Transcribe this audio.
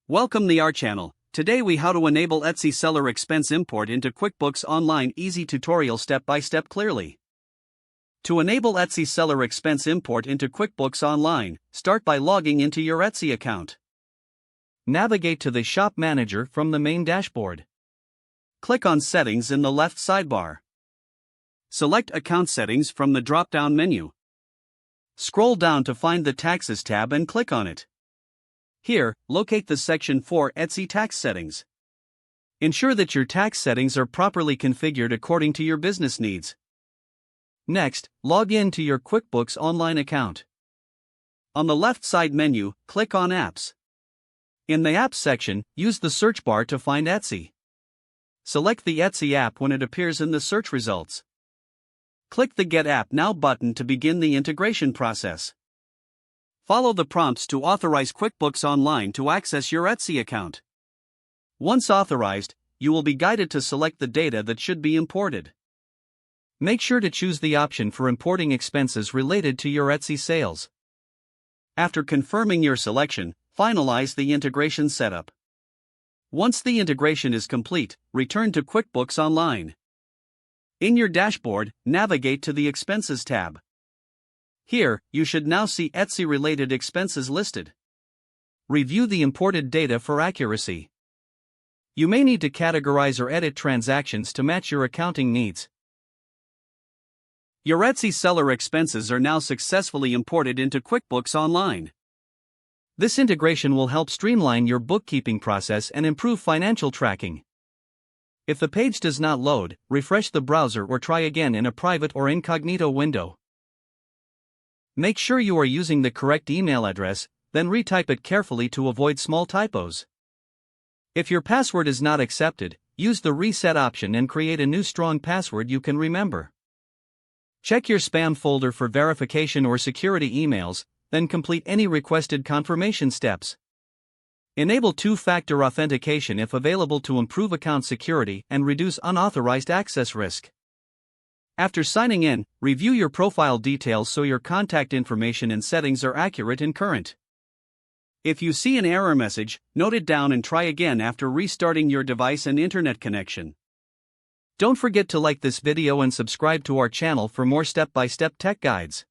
Welcome to our channel. Today we how to enable Etsy seller expense import into QuickBooks Online easy tutorial step by step clearly. To enable Etsy seller expense import into QuickBooks Online, start by logging into your Etsy account. Navigate to the Shop Manager from the main dashboard. Click on Settings in the left sidebar. Select Account Settings from the drop-down menu. Scroll down to find the Taxes tab and click on it. Here, locate the section for Etsy Tax Settings. Ensure that your tax settings are properly configured according to your business needs. Next, log in to your QuickBooks Online account. On the left side menu, click on Apps. In the Apps section, use the search bar to find Etsy. Select the Etsy app when it appears in the search results. Click the Get App Now button to begin the integration process. Follow the prompts to authorize QuickBooks Online to access your Etsy account. Once authorized, you will be guided to select the data that should be imported. Make sure to choose the option for importing expenses related to your Etsy sales. After confirming your selection, finalize the integration setup. Once the integration is complete, return to QuickBooks Online. In your dashboard, navigate to the Expenses tab. Here, you should now see Etsy-related expenses listed. Review the imported data for accuracy. You may need to categorize or edit transactions to match your accounting needs. Your Etsy seller expenses are now successfully imported into QuickBooks Online. This integration will help streamline your bookkeeping process and improve financial tracking. If the page does not load, refresh the browser or try again in a private or incognito window. Make sure you are using the correct email address, then retype it carefully to avoid small typos. If your password is not accepted, use the reset option and create a new strong password you can remember. Check your spam folder for verification or security emails, then complete any requested confirmation steps. Enable two-factor authentication if available to improve account security and reduce unauthorized access risk. After signing in, review your profile details so your contact information and settings are accurate and current. If you see an error message, note it down and try again after restarting your device and internet connection. Don't forget to like this video and subscribe to our channel for more step-by-step tech guides.